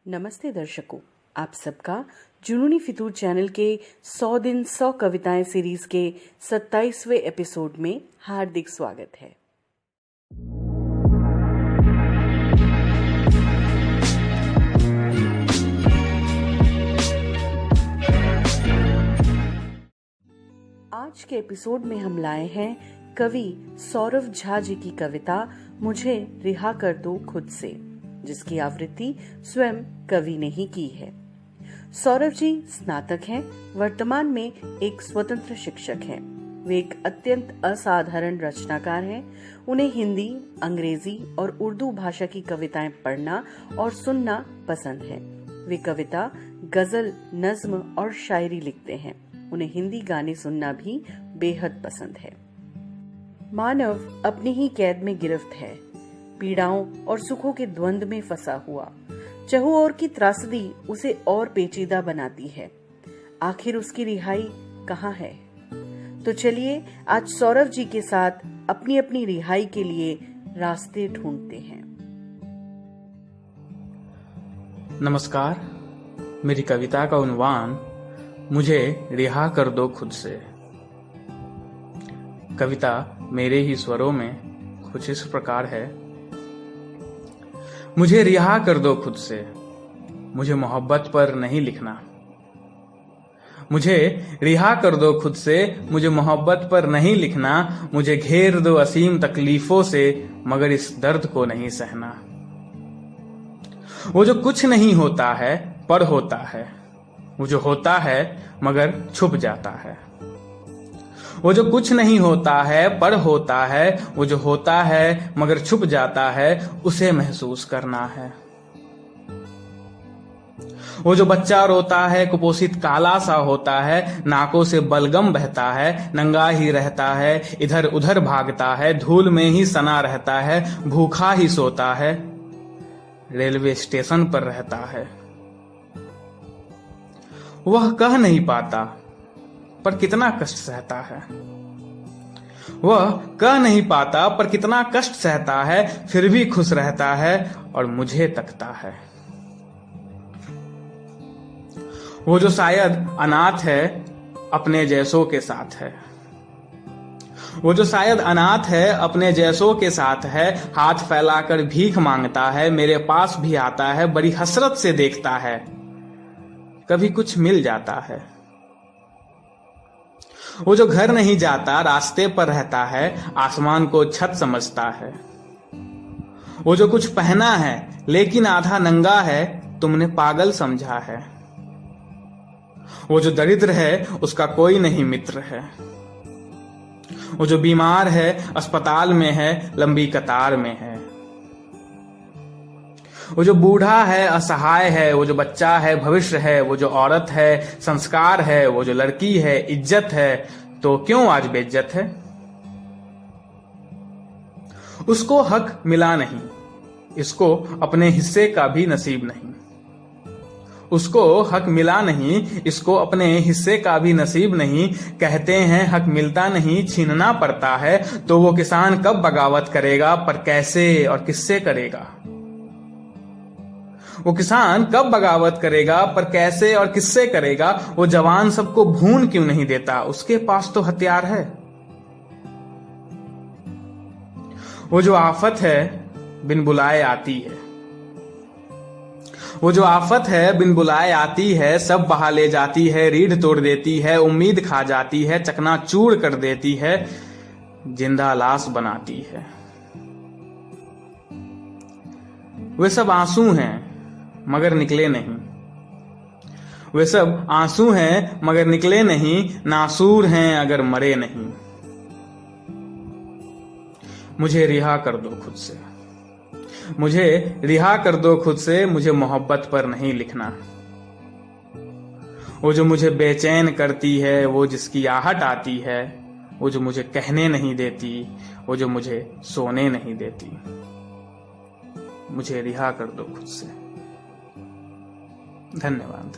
नमस्ते दर्शकों, आप सबका जुनूनी फितूर चैनल के 100 दिन 100 कविताएं सीरीज के 27वें एपिसोड में हार्दिक स्वागत है। आज के एपिसोड में हम लाए हैं कवि सौरभ झा जी की कविता मुझे रिहा कर दो खुद से, जिसकी आवृत्ति स्वयं कवि ने ही की है। सौरभ जी स्नातक हैं, वर्तमान में एक स्वतंत्र शिक्षक हैं। वे एक अत्यंत असाधारण रचनाकार हैं। उन्हें हिंदी, अंग्रेजी और उर्दू भाषा की कविताएं पढ़ना और सुनना पसंद है। वे कविता, गजल, नज्म और शायरी लिखते हैं। उन्हें हिंदी गाने सुनना भी बेहद पसंद है। मानव अपनी ही कैद में गिरफ्त है, पीड़ाओं और सुखों के द्वंद्व में फंसा हुआ। चहुओर की त्रासदी उसे और पेचीदा बनाती है। आखिर उसकी रिहाई कहाँ है? तो चलिए आज सौरभ जी के साथ अपनी अपनी रिहाई के लिए रास्ते ढूंढते हैं। नमस्कार, मेरी कविता का उन्वान मुझे रिहा कर दो खुद से। कविता मेरे ही स्वरों में कुछ इस प्रकार है। मुझे रिहा कर दो खुद से, मुझे मोहब्बत पर नहीं लिखना। मुझे रिहा कर दो खुद से, मुझे मोहब्बत पर नहीं लिखना। मुझे घेर दो असीम तकलीफों से, मगर इस दर्द को नहीं सहना। वो जो कुछ नहीं होता है पर होता है, वो जो होता है मगर छुप जाता है। वो जो कुछ नहीं होता है पर होता है, वो जो होता है मगर छुप जाता है, उसे महसूस करना है। वो जो बच्चा रोता है, कुपोषित काला सा होता है, नाकों से बलगम बहता है, नंगा ही रहता है, इधर उधर भागता है, धूल में ही सना रहता है, भूखा ही सोता है, रेलवे स्टेशन पर रहता है। वह कह नहीं पाता पर कितना कष्ट सहता है। वह कह नहीं पाता पर कितना कष्ट सहता है, फिर भी खुश रहता है और मुझे तकता है। वो जो शायद अनाथ है, अपने जैसों के साथ है। वो जो शायद अनाथ है, अपने जैसों के साथ है, हाथ फैलाकर भीख मांगता है, मेरे पास भी आता है, बड़ी हसरत से देखता है, कभी कुछ मिल जाता है। वो जो घर नहीं जाता, रास्ते पर रहता है, आसमान को छत समझता है। वो जो कुछ पहना है लेकिन आधा नंगा है, तुमने पागल समझा है। वो जो दरिद्र है, उसका कोई नहीं मित्र है। वो जो बीमार है, अस्पताल में है, लंबी कतार में है। वो जो बूढ़ा है, असहाय है, वो जो बच्चा है, भविष्य है, वो जो औरत है, संस्कार है, वो जो लड़की है, इज्जत है, तो क्यों आज बेइज्जत है? उसको हक मिला नहीं, इसको अपने हिस्से का भी नसीब नहीं। उसको हक मिला नहीं, इसको अपने हिस्से का भी नसीब नहीं। कहते हैं हक मिलता नहीं, छीनना पड़ता है, तो वो किसान कब बगावत करेगा, पर कैसे और किससे करेगा? वो किसान कब बगावत करेगा, पर कैसे और किससे करेगा? वो जवान सबको भून क्यों नहीं देता, उसके पास तो हथियार है। वो जो आफत है बिन बुलाए आती है। वो जो आफत है बिन बुलाए आती है, सब बहा ले जाती है, रीढ़ तोड़ देती है, उम्मीद खा जाती है, चकनाचूर कर देती है, जिंदा लाश बनाती है। वे सब आंसू हैं मगर निकले नहीं। वे सब आंसू हैं मगर निकले नहीं, नासूर हैं अगर मरे नहीं। मुझे रिहा कर दो खुद से, मुझे रिहा कर दो खुद से, मुझे मोहब्बत पर नहीं लिखना। वो जो मुझे बेचैन करती है, वो जिसकी आहट आती है, वो जो मुझे कहने नहीं देती, वो जो मुझे सोने नहीं देती। मुझे रिहा कर दो खुद से। धन्यवाद।